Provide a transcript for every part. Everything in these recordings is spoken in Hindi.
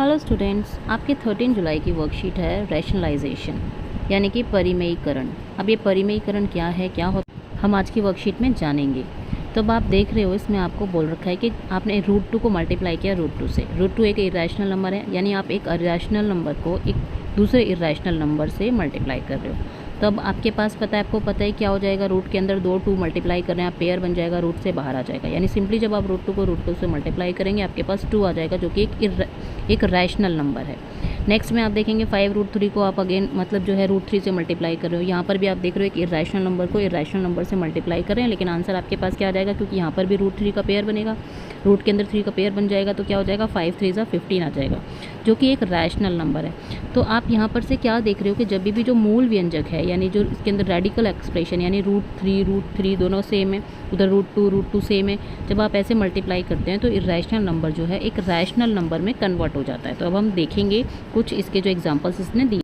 हेलो स्टूडेंट्स, आपकी 13 जुलाई की वर्कशीट है रैशनलाइजेशन यानी कि परिमेयीकरण। अब ये परिमेयीकरण क्या है, क्या होता, हम आज की वर्कशीट में जानेंगे। तो अब आप देख रहे हो, इसमें आपको बोल रखा है कि आपने रूट 2 को मल्टीप्लाई किया रूट 2 से। रूट 2 एक इरेशनल नंबर है, यानी आप एक इरेशनल नंबर को एक दूसरे इरेशनल नंबर से मल्टीप्लाई कर रहे हो। तो अब आपके पास आपको पता है क्या हो जाएगा, रूट के अंदर दो 2 मल्टीप्लाई कर रहे हैं आप, पेयर बन जाएगा, रूट से बाहर आ जाएगा। यानी सिंपली जब आप रूट 2 को रूट 2 से मल्टीप्लाई करेंगे आपके पास 2 आ जाएगा, जो कि एक रैशनल नंबर है। नेक्स्ट में आप देखेंगे 5 रूट 3 को आप अगेन मतलब जो है रूट 3 से मल्टीप्लाई कर रहे हो। यहाँ पर भी आप देख रहे हो एक इरेशनल नंबर को इरेशनल नंबर से मल्टीप्लाई कर रहे हैं, लेकिन आंसर आपके पास क्या आ जाएगा, क्योंकि यहाँ पर भी रूट 3 का पेयर बनेगा, रूट के अंदर 3 का पेयर बन जाएगा, तो क्या हो जाएगा 5 3 15 आ जाएगा, जो कि एक रैशनल नंबर है। तो आप यहाँ पर से क्या देख रहे हो कि जब भी जो मूल व्यंजक है, यानी जो इसके अंदर रेडिकल एक्सप्रेशन यानी रूट 3 दोनों सेम है, उधर रूट टू सेम है, जब आप ऐसे मल्टीप्लाई करते हैं तो इरेशनल नंबर जो है एक रैशनल नंबर में कन्वर्ट हो जाता है। तो अब हम देखेंगे कुछ इसके जो एग्जांपल्स इसने दिए,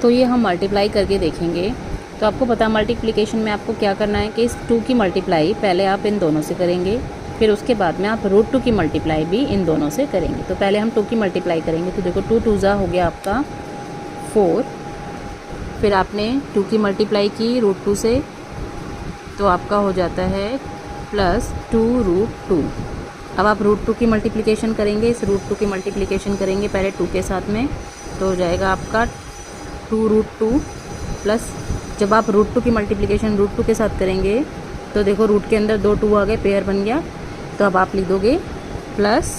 तो ये हम मल्टीप्लाई करके देखेंगे। तो आपको पता है मल्टीप्लिकेशन में आपको क्या करना है कि इस 2 की मल्टीप्लाई पहले आप इन दोनों से करेंगे, फिर उसके बाद में आप रूट 2 की मल्टीप्लाई भी इन दोनों से करेंगे। तो पहले हम 2 की मल्टीप्लाई करेंगे, तो देखो 2 2 हो गया आपका 4, फिर आपने 2 की मल्टीप्लाई की रूट 2 से, तो आपका हो जाता है प्लस 2 रूट 2। अब आप रूट 2 की मल्टीप्लिकेशन करेंगे, इस रूट 2 की मल्टीप्लिकेशन करेंगे पहले 2 के साथ में, तो हो जाएगा आपका 2 रूट 2 प्लस, जब आप रूट 2 की मल्टीप्लिकेशन रूट 2 के साथ करेंगे तो देखो रूट के अंदर 2 2 आ गए, पेयर बन गया, तो अब आप लिख दोगे प्लस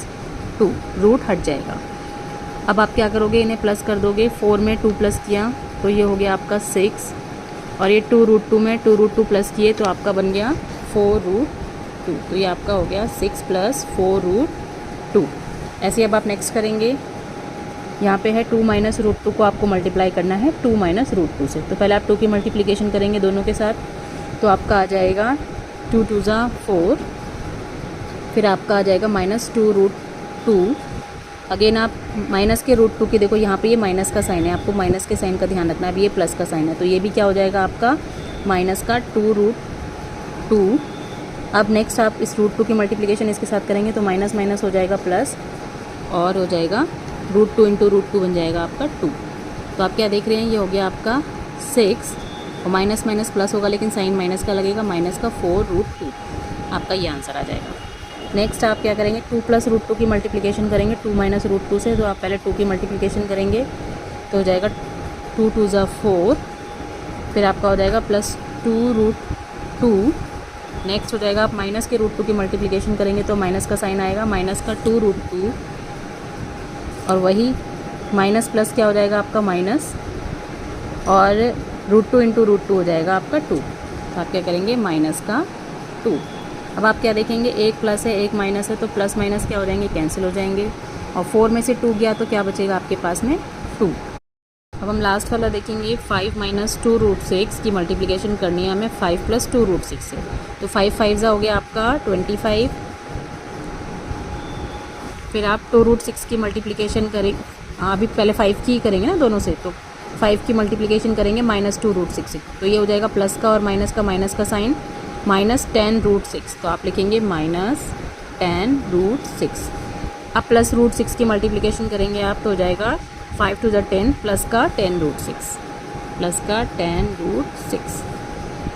2, रूट हट जाएगा। अब आप क्या करोगे, इन्हें प्लस कर दोगे, 4 में 2 प्लस किया तो ये हो गया आपका 6, और ये 2 रूट 2 में 2 रूट 2 प्लस किए तो आपका बन गया 4 रूट 2, तो ये आपका हो गया 6 प्लस 4 रूट 2। ऐसे अब आप नेक्स्ट करेंगे, यहाँ पे है 2 माइनस रूट 2 को आपको मल्टीप्लाई करना है 2 माइनस रूट 2 से, तो पहले आप 2 की मल्टीप्लिकेशन करेंगे दोनों के साथ, तो आपका आ जाएगा 2 2 4, फिर आपका आ जाएगा माइनस 2 रूट 2। अगेन आप माइनस के रूट 2 की, देखो यहाँ पे ये माइनस का साइन है, आपको माइनस के साइन का ध्यान रखना है, अभी ये प्लस का साइन है, तो ये भी क्या हो जाएगा आपका माइनस का 2 रूट 2। अब नेक्स्ट आप इस रूट 2 की मल्टीप्लिकेशन इसके साथ करेंगे तो माइनस माइनस हो जाएगा प्लस, और हो जाएगा रूट 2 इंटू रूट 2 बन जाएगा आपका 2। तो आप क्या देख रहे हैं, ये हो गया आपका 6, और माइनस माइनस प्लस होगा लेकिन साइन माइनस का लगेगा, माइनस का 4 रूट 2, आपका ये आंसर आ जाएगा। नेक्स्ट आप क्या करेंगे, 2 प्लस रूट 2 की मल्टीप्लिकेशन करेंगे 2 माइनस रूट 2 से, तो आप पहले 2 की मल्टीप्लिकेशन करेंगे तो हो जाएगा 2 2 4, फिर आपका हो जाएगा प्लस 2 रूट 2। नेक्स्ट हो जाएगा आप माइनस के रूट 2 की मल्टीप्लिकेशन करेंगे तो माइनस का साइन आएगा, माइनस का 2 रूट 2, और वही माइनस प्लस क्या हो जाएगा आपका माइनस, और रूट 2 इंटू रूट 2 हो जाएगा आपका 2, तो आप क्या करेंगे माइनस का 2। अब आप क्या देखेंगे, एक प्लस है एक माइनस है, तो प्लस माइनस क्या हो जाएंगे, कैंसिल हो जाएंगे, और 4 में से 2 गया तो क्या बचेगा आपके पास में 2। अब हम लास्ट वाला देखेंगे, 5 माइनस 2 रूट 6 की मल्टीप्लिकेशन करनी है हमें 5 प्लस 2 रूट 6 से, तो 5 5 हो गया आपका 25, फिर आप 2 रूट 6 की मल्टीप्लिकेशन करें, अभी पहले 5 की करेंगे ना दोनों से, तो 5 की मल्टीप्लिकेशन करेंगे माइनस 2 रूट 6 से, तो ये हो जाएगा प्लस का और माइनस का साइन, माइनस 10 रूट 6, तो आप लिखेंगे माइनस 10 रूट 6। अब प्लस रूट 6 की मल्टीप्लिकेशन करेंगे आप, तो हो जाएगा 5 2 10 प्लस का 10 रूट 6, प्लस का 10 रूट 6।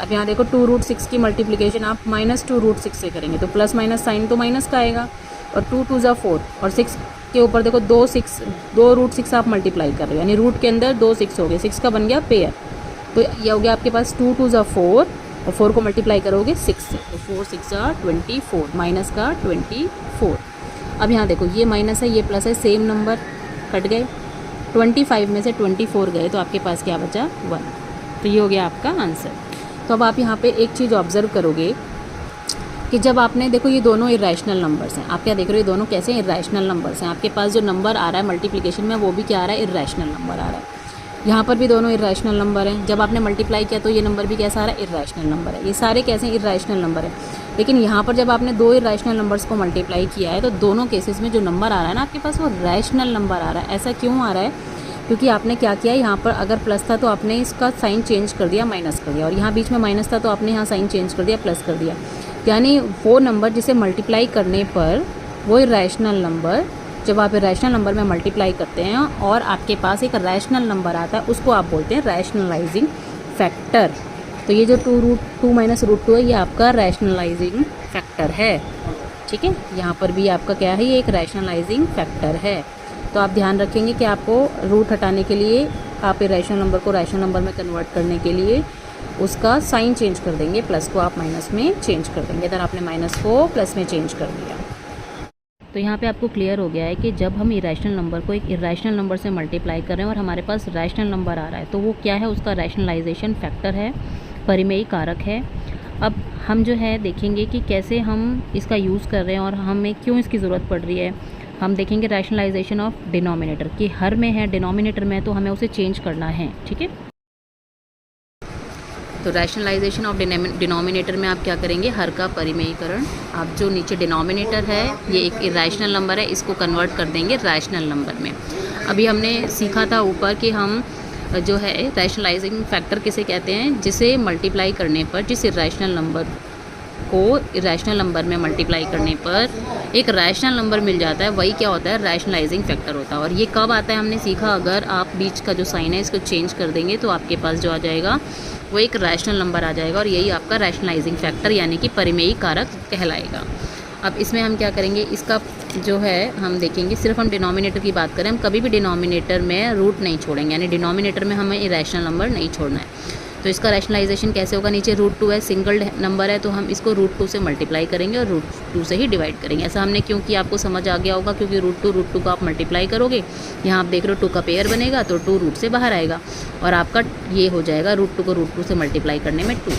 अब यहाँ देखो 2 रूट 6 की मल्टीप्लिकेशन आप माइनस 2 रूट 6 से करेंगे, तो प्लस माइनस साइन तो माइनस का आएगा, और 2 2 4, और 6 के ऊपर देखो 2 रूट 6 आप मल्टीप्लाई कर रहे हो, यानी रूट के अंदर 2 6 हो गए, 6 का बन गया पेयर, तो ये हो गया आपके पास 2 2 4, और 4 को मल्टीप्लाई करोगे 6 से, तो 4 6 24, माइनस का 24। अब यहाँ देखो ये माइनस है ये प्लस है, सेम नंबर कट गए, 25 में से 24 गए तो आपके पास क्या बचा 1, तो ये हो गया आपका आंसर। तो अब आप यहाँ पे एक चीज़ ऑब्जर्व करोगे कि जब आपने देखो ये दोनों इरेशनल नंबर्स हैं, आप क्या देख रहे हो ये दोनों कैसे इरेशनल नंबर्स हैं, आपके पास जो नंबर आ रहा है मल्टीप्लिकेशन में वो भी क्या आ रहा है, इरेशनल नंबर आ रहा है, यहाँ पर भी दोनों इरेशनल नंबर हैं, जब आपने मल्टीप्लाई किया तो ये नंबर भी कैसा आ रहा है, इरेशनल नंबर है, ये सारे कैसे इरेशनल नंबर है। लेकिन यहाँ पर जब आपने 2 इरेशनल नंबर्स को मल्टीप्लाई किया है तो दोनों केसेस में जो नंबर आ रहा है ना आपके पास वो रैशनल नंबर आ रहा है। ऐसा क्यों आ रहा है, क्योंकि आपने क्या किया, यहाँ पर अगर प्लस था तो आपने इसका साइन चेंज कर दिया, माइनस कर दिया, और यहाँ बीच में माइनस था तो आपने यहाँ साइन चेंज कर दिया, प्लस कर दिया, यानी वो नंबर जिसे मल्टीप्लाई करने पर वो इरेशनल नंबर जब आप रैशनल नंबर में मल्टीप्लाई करते हैं और आपके पास एक रैशनल नंबर आता है, उसको आप बोलते हैं रैशनलाइजिंग फैक्टर। तो ये जो 2 माइनस रूट 2 है, ये आपका रैशनलाइजिंग फैक्टर है। ठीक है, यहाँ पर भी आपका क्या है, ये एक रैशनलाइजिंग फैक्टर है। तो आप ध्यान रखेंगे कि आपको रूट हटाने के लिए, आप रैशनल नंबर को रैशनल नंबर में कन्वर्ट करने के लिए उसका साइन चेंज कर देंगे, प्लस को आप माइनस में चेंज कर देंगे। इधर आपने माइनस को प्लस में चेंज कर दिया। तो यहाँ पे आपको क्लियर हो गया है कि जब हम इरेशनल नंबर को एक इरेशनल नंबर से मल्टीप्लाई कर रहे हैं और हमारे पास रैशनल नंबर आ रहा है, तो वो क्या है, उसका रैशनलाइजेशन फैक्टर है, परिमेयी कारक है। अब हम जो है देखेंगे कि कैसे हम इसका यूज़ कर रहे हैं और हमें क्यों इसकी ज़रूरत पड़ रही है। हम देखेंगे रैशनलाइजेशन ऑफ डिनोमिनेटर, कि हर में है, डिनोमिनेटर में है, तो हमें उसे चेंज करना है। ठीक है, तो रैशनलाइजेशन ऑफ डिनोमिनेटर में आप क्या करेंगे, हर का परिमेयीकरण। आप जो नीचे डिनोमिनेटर है, ये एक इरेशनल नंबर है, इसको कन्वर्ट कर देंगे रैशनल नंबर में। अभी हमने सीखा था ऊपर कि हम जो है रैशनलाइजिंग फैक्टर किसे कहते हैं, जिसे मल्टीप्लाई करने पर, जिस इरेशनल नंबर को इरेशनल नंबर में मल्टीप्लाई करने पर एक रैशनल नंबर मिल जाता है, वही क्या होता है, रैशनलाइजिंग फैक्टर होता है। और ये कब आता है, हमने सीखा, अगर आप बीच का जो साइन है इसको चेंज कर देंगे तो आपके पास जो आ जाएगा वो एक रैशनल नंबर आ जाएगा, और यही आपका रैशनलाइजिंग फैक्टर यानी कि परिमेयी कारक कहलाएगा। अब इसमें हम क्या करेंगे, इसका जो है हम देखेंगे, सिर्फ हम डिनोमिनेटर की बात करें, हम कभी भी डिनोमिनेटर में रूट नहीं छोड़ेंगे, यानी डिनोमिनेटर में हमें इरेशनल नंबर नहीं छोड़ना है। तो इसका रैशनलाइजेशन कैसे होगा, नीचे रूट 2 है, सिंगल नंबर है, तो हम इसको रूट 2 से मल्टीप्लाई करेंगे और रूट 2 से ही डिवाइड करेंगे। ऐसा हमने क्यों किया, आपको समझ आ गया होगा, क्योंकि रूट टू का आप मल्टीप्लाई करोगे, यहाँ आप देख रहे हो 2 का पेयर बनेगा, तो 2 रूट से बाहर आएगा और आपका ये हो जाएगा रूट 2 को रूट 2 से मल्टीप्लाई करने में 2,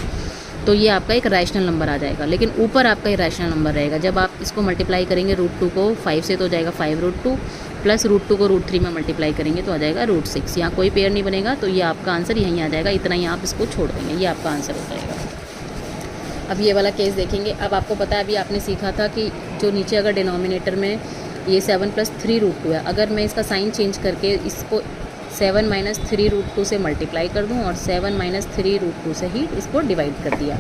तो ये आपका एक रैशनल नंबर आ जाएगा। लेकिन ऊपर आपका इरेशनल नंबर रहेगा। जब आप इसको मल्टीप्लाई करेंगे रूट 2 को 5 से, तो हो जाएगा 5 रूट 2, प्लस रूट 2 को रूट 3 में मल्टीप्लाई करेंगे तो आ जाएगा रूट 6। यहाँ कोई पेयर नहीं बनेगा, तो ये आपका आंसर यहीं आ जाएगा। इतना ही आप इसको छोड़ देंगे, ये आपका आंसर हो जाएगा। अब ये वाला केस देखेंगे। अब आपको पता है, अभी आपने सीखा था कि जो नीचे अगर डिनोमिनेटर में ये 7 + 3 रूट 2 है, अगर मैं इसका साइन चेंज करके इसको 7 - 3 रूट 2 से मल्टीप्लाई कर दूं और 7 - 3 रूट 2 से ही इसको डिवाइड कर दिया,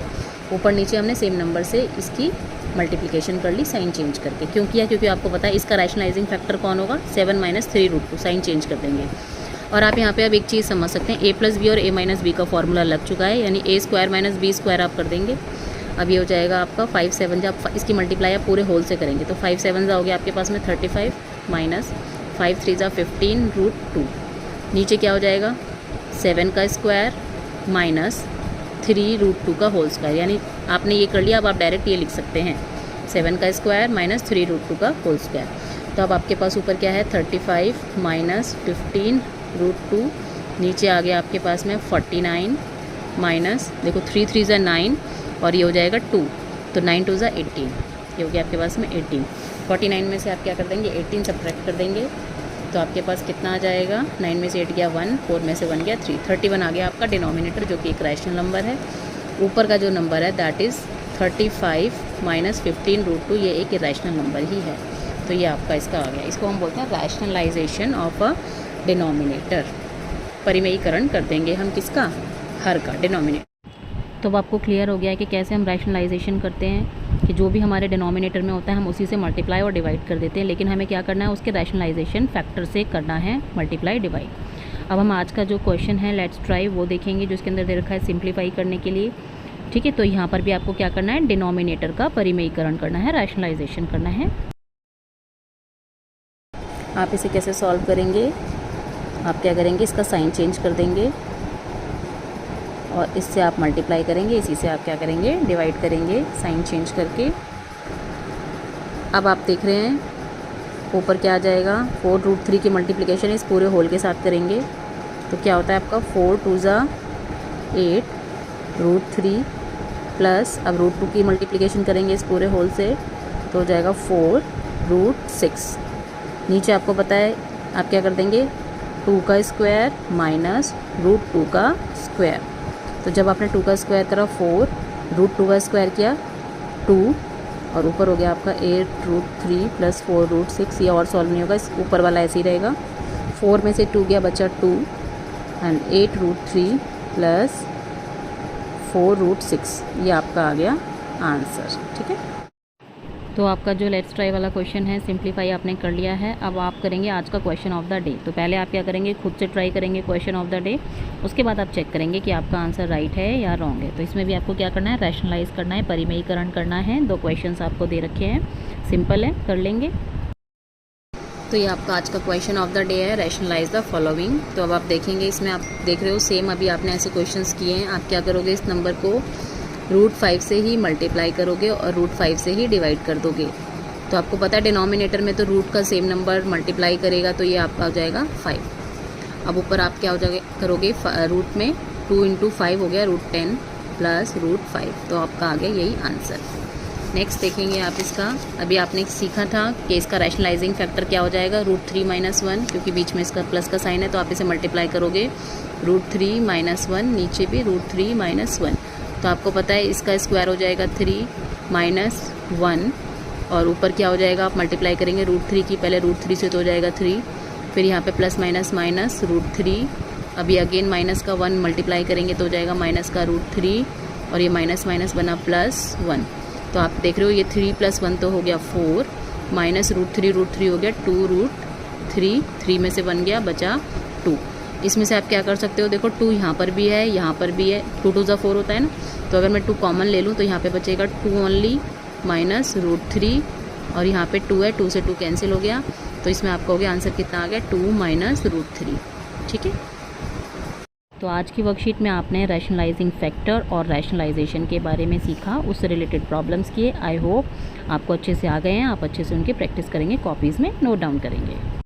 ऊपर नीचे हमने सेम नंबर से इसकी मल्टीप्लिकेशन कर ली साइन चेंज करके। क्यों किया, क्योंकि आपको पता है इसका रैशनलाइजिंग फैक्टर कौन होगा, 7 - 3 रूट 2, साइन चेंज कर देंगे। और आप यहाँ पे अब एक चीज़ समझ सकते हैं, a + b और a - b का फॉर्मूला लग चुका है, यानी a² - b² आप कर देंगे। अब ये हो जाएगा आपका 5 7, जब इसकी मल्टीप्लाई आप पूरे होल से करेंगे तो 5 7 हो गया आपके पास में 35 माइनस 5 3 15 रूट 2। नीचे क्या हो जाएगा, 7 का स्क्वायर माइनस 3 रूट 2 का होल स्क्वायर, यानी आपने ये कर लिया। अब आप डायरेक्ट ये लिख सकते हैं 7 का स्क्वायर माइनस 3 रूट 2 का होल स्क्वायर। तो अब आपके पास ऊपर क्या है, 35 माइनस 15 रूट 2, नीचे आ गया आपके पास में 49 माइनस, देखो 3 3 ज़ा 9 और ये हो जाएगा 2, तो 9 2 ज़ा 18, ये हो गया आपके पास में 18। 49 में से आप क्या कर देंगे, 18 सब्ट्रैक्ट कर देंगे, तो आपके पास कितना आ जाएगा, 9 में से 8 गया 1, 4 में से 1 गया 3, 31 आ गया आपका डिनोमिनेटर, जो कि एक रैशनल नंबर है। ऊपर का जो नंबर है दैट इज़ 35 माइनस 15 रूट 2, ये एक इरेशनल नंबर ही है, तो ये आपका इसका आ गया। इसको हम बोलते हैं रैशनलाइजेशन ऑफ अ डिनोमिनेटर। परिमेयीकरण कर देंगे हम किसका, हर का, डिनोमिनेटर। तो अब आपको क्लियर हो गया है कि कैसे हम रैशनलाइजेशन करते हैं, कि जो भी हमारे डिनोमिनेटर में होता है हम उसी से मल्टीप्लाई और डिवाइड कर देते हैं, लेकिन हमें क्या करना है, उसके रैशनलाइजेशन फैक्टर से करना है मल्टीप्लाई डिवाइड। अब हम आज का जो क्वेश्चन है लेट्स ट्राई वो देखेंगे, जो इसके अंदर दे रखा है सिंप्लीफाई करने के लिए। ठीक है, तो यहाँ पर भी आपको क्या करना है, डिनोमिनेटर का परिमेयीकरण करना है, रैशनलाइजेशन करना है। आप इसे कैसे सॉल्व करेंगे, आप क्या करेंगे, इसका साइन चेंज कर देंगे और इससे आप मल्टीप्लाई करेंगे, इसी से आप क्या करेंगे, डिवाइड करेंगे साइन चेंज करके। अब आप देख रहे हैं ऊपर क्या आ जाएगा, 4 रूट 3 की मल्टीप्लिकेशन इस पूरे होल के साथ करेंगे, तो क्या होता है आपका 4 2 ज़ा 8 रूट 3 प्लस, अब रूट 2 की मल्टीप्लिकेशन करेंगे इस पूरे होल से, तो हो जाएगा 4 रूट 6। नीचे आपको पता है आप क्या कर देंगे, 2 का स्क्वायर माइनस रूट 2 का स्क्वायर। तो जब आपने 2 का स्क्वायर करा 4, रूट 2 का स्क्वायर किया 2, और ऊपर हो गया आपका 8 रूट 3 प्लस 4 रूट 6। ये और सॉल्व नहीं होगा, इस ऊपर वाला ऐसे ही रहेगा। 4 में से 2 गया बचा 2 एंड 8 रूट 3 प्लस 4 रूट 6, ये आपका आ गया आंसर। ठीक है, तो आपका जो लेट्स ट्राई वाला क्वेश्चन है सिंप्लीफाई आपने कर लिया है। अब आप करेंगे आज का क्वेश्चन ऑफ द डे। तो पहले आप क्या करेंगे, खुद से ट्राई करेंगे क्वेश्चन ऑफ द डे, उसके बाद आप चेक करेंगे कि आपका आंसर राइट है या रॉन्ग है। तो इसमें भी आपको क्या करना है, रैशनलाइज करना है, परिमेयीकरण करना है। 2 क्वेश्चंस आपको दे रखे हैं, सिंपल है, कर लेंगे। तो ये आपका आज का क्वेश्चन ऑफ द डे है, रैशनलाइज द फॉलोइंग। तो अब आप देखेंगे, इसमें आप देख रहे हो सेम अभी आपने ऐसे क्वेश्चंस किए हैं। आप क्या करोगे, इस नंबर को √5 से ही मल्टीप्लाई करोगे और √5 से ही डिवाइड कर दोगे। तो आपको पता है डिनोमिनेटर में तो रूट का सेम नंबर मल्टीप्लाई करेगा, तो ये आपका हो जाएगा 5। अब ऊपर आप क्या हो जाएगा करोगे, रूट में 2 × 5 हो गया √10 प्लस √5। तो आपका आ गया यही आंसर। नेक्स्ट देखेंगे आप इसका, अभी आपने सीखा था कि इसका रैशनलाइजिंग फैक्टर क्या हो जाएगा, √3 - 1, क्योंकि बीच में इसका प्लस का साइन है तो आप इसे मल्टीप्लाई करोगे √3 - 1, नीचे भी √3 - 1। तो आपको पता है इसका स्क्वायर हो जाएगा 3 - 1, और ऊपर क्या हो जाएगा, आप मल्टीप्लाई करेंगे √3 की, पहले √3 से तो हो जाएगा 3, फिर यहाँ पे प्लस माइनस माइनस √3, अभी अगेन माइनस का 1 मल्टीप्लाई करेंगे तो हो जाएगा माइनस का √3, और ये माइनस माइनस बना +1। तो आप देख रहे हो ये 3 + 1 तो हो गया 4, माइनस √3 हो गया 2√3, 3 में से 1 गया, बचा 2। इसमें से आप क्या कर सकते हो, देखो 2 यहाँ पर भी है, यहाँ पर भी है, 2 × 2 = 4 होता है ना। तो अगर मैं 2 कॉमन ले लूँ तो यहाँ पे बचेगा 2 ओनली माइनस √3, और यहाँ पे 2 है, 2 से 2 कैंसिल हो गया। तो इसमें आपका हो गया आंसर कितना आ गया, 2 - √3। ठीक है। तो आज की वर्कशीट में आपने रैशनलाइजिंग फैक्टर और रैशनलाइजेशन के बारे में सीखा, उससे रिलेटेड प्रॉब्लम्स किए। आई होप आपको अच्छे से आ गए हैं, आप अच्छे से उनकी प्रैक्टिस करेंगे, कॉपीज़ में नोट डाउन करेंगे।